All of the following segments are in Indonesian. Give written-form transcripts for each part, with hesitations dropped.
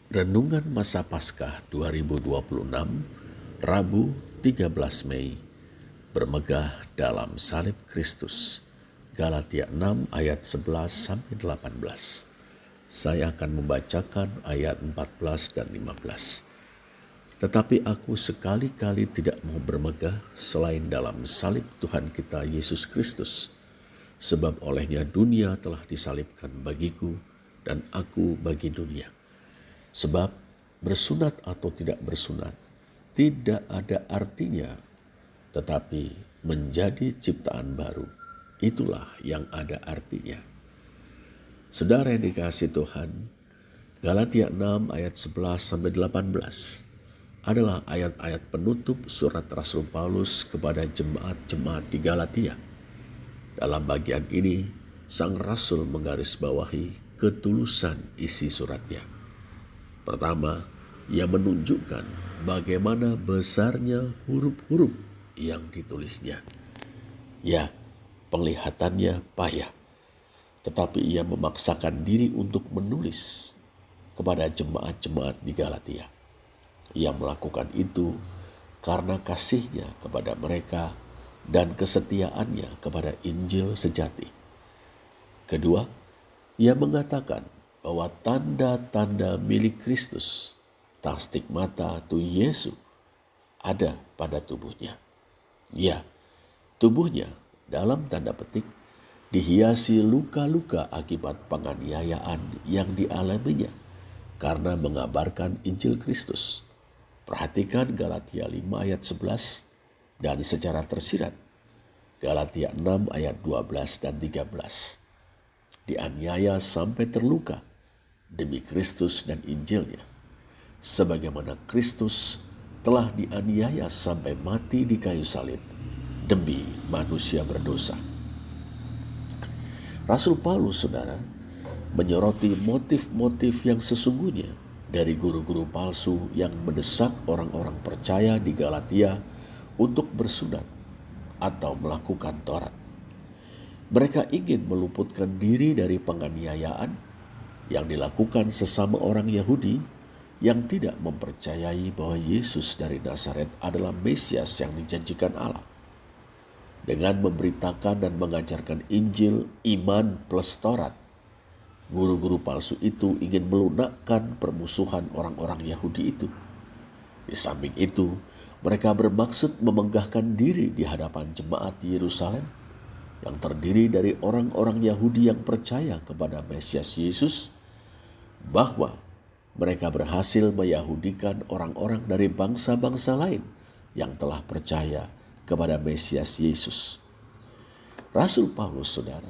Renungan Masa Paskah 2026, Rabu 13 Mei, bermegah dalam salib Kristus. Galatia 6 ayat 11-18. Saya akan membacakan ayat 14 dan 15. Tetapi aku sekali-kali tidak mau bermegah selain dalam salib Tuhan kita Yesus Kristus. Sebab olehnya dunia telah disalibkan bagiku dan aku bagi dunia. Sebab bersunat atau tidak bersunat tidak ada artinya, tetapi menjadi ciptaan baru, itulah yang ada artinya. Saudara yang dikasihi Tuhan, Galatia 6 ayat 11-18 adalah ayat-ayat penutup surat Rasul Paulus kepada jemaat-jemaat di Galatia. Dalam bagian ini, sang Rasul menggarisbawahi ketulusan isi suratnya. Pertama, ia menunjukkan bagaimana besarnya huruf-huruf yang ditulisnya. Ya, penglihatannya payah, tetapi ia memaksakan diri untuk menulis kepada jemaat-jemaat di Galatia. Ia melakukan itu karena kasihnya kepada mereka dan kesetiaannya kepada Injil sejati. Kedua, ia mengatakan bahwa tanda-tanda milik Kristus, stigmata tu Yesus, ada pada tubuhnya. Ya, tubuhnya dalam tanda petik dihiasi luka-luka akibat penganiayaan yang dialaminya karena mengabarkan Injil Kristus. Perhatikan Galatia 5 ayat 11 dan secara tersirat Galatia 6 ayat 12 dan 13. Dianiaya sampai terluka demi Kristus dan Injilnya, sebagaimana Kristus telah dianiaya sampai mati di kayu salib demi manusia berdosa. Rasul Paulus, saudara, menyoroti motif-motif yang sesungguhnya dari guru-guru palsu yang mendesak orang-orang percaya di Galatia untuk bersunat atau melakukan Taurat. Mereka ingin meluputkan diri dari penganiayaan yang dilakukan sesama orang Yahudi yang tidak mempercayai bahwa Yesus dari Nazaret adalah Mesias yang dijanjikan Allah. Dengan memberitakan dan mengajarkan Injil, iman plus Taurat, guru-guru palsu itu ingin melunakkan permusuhan orang-orang Yahudi itu. Di samping itu, mereka bermaksud memenggahkan diri di hadapan jemaat di Yerusalem yang terdiri dari orang-orang Yahudi yang percaya kepada Mesias Yesus, bahwa mereka berhasil meyahudikan orang-orang dari bangsa-bangsa lain yang telah percaya kepada Mesias Yesus. Rasul Paulus, saudara,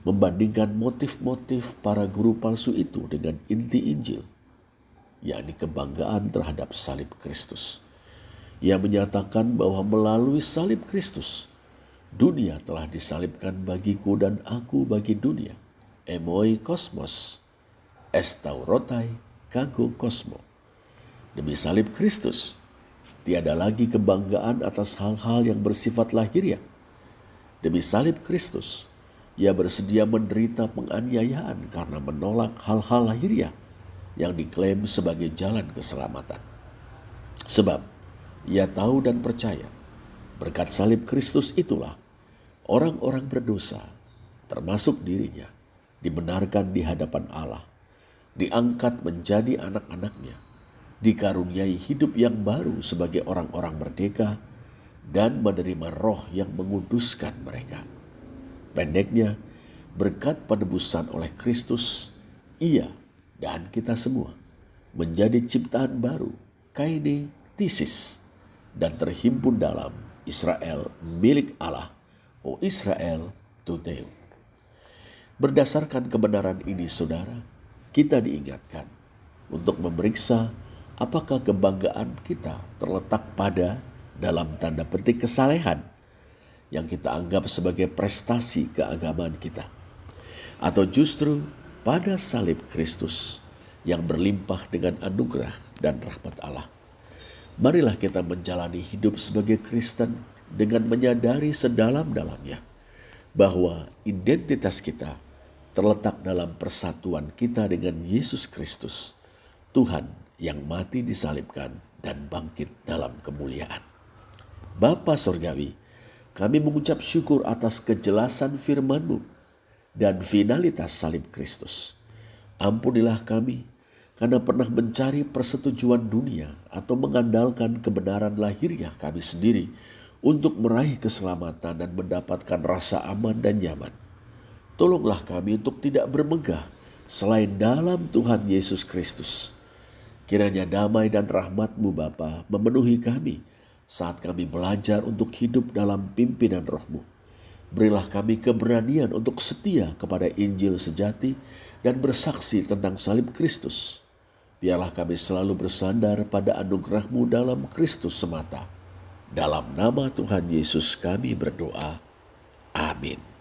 membandingkan motif-motif para guru palsu itu dengan inti Injil, yakni kebanggaan terhadap salib Kristus. Ia menyatakan bahwa melalui salib Kristus, dunia telah disalibkan bagiku dan aku bagi dunia. Emoi kosmos, estaurotai kago kosmo. Demi salib Kristus, tiada lagi kebanggaan atas hal-hal yang bersifat lahiriah. Demi salib Kristus, ia bersedia menderita penganiayaan karena menolak hal-hal lahiriah yang diklaim sebagai jalan keselamatan. Sebab ia tahu dan percaya, berkat salib Kristus itulah orang-orang berdosa, termasuk dirinya, dibenarkan di hadapan Allah, diangkat menjadi anak-anaknya, dikaruniai hidup yang baru sebagai orang-orang merdeka, dan menerima roh yang menguduskan mereka. Pendeknya, berkat penebusan oleh Kristus, ia dan kita semua menjadi ciptaan baru, kaine tisis, dan terhimpun dalam Israel milik Allah, o Israel tuteu. Berdasarkan kebenaran ini, saudara, kita diingatkan untuk memeriksa apakah kebanggaan kita terletak pada dalam tanda petik kesalehan yang kita anggap sebagai prestasi keagamaan kita, atau justru pada salib Kristus yang berlimpah dengan anugerah dan rahmat Allah. Marilah kita menjalani hidup sebagai Kristen dengan menyadari sedalam-dalamnya bahwa identitas kita terletak dalam persatuan kita dengan Yesus Kristus, Tuhan yang mati disalibkan dan bangkit dalam kemuliaan. Bapa Surgawi, kami mengucap syukur atas kejelasan firman-Mu dan finalitas salib Kristus. Ampunilah kami karena pernah mencari persetujuan dunia atau mengandalkan kebenaran lahiriah kami sendiri untuk meraih keselamatan dan mendapatkan rasa aman dan nyaman. Tolonglah kami untuk tidak bermegah selain dalam Tuhan Yesus Kristus. Kiranya damai dan rahmat-Mu Bapa memenuhi kami saat kami belajar untuk hidup dalam pimpinan Roh-Mu. Berilah kami keberanian untuk setia kepada Injil sejati dan bersaksi tentang salib Kristus. Biarlah kami selalu bersandar pada anugerah-Mu dalam Kristus semata. Dalam nama Tuhan Yesus kami berdoa. Amin.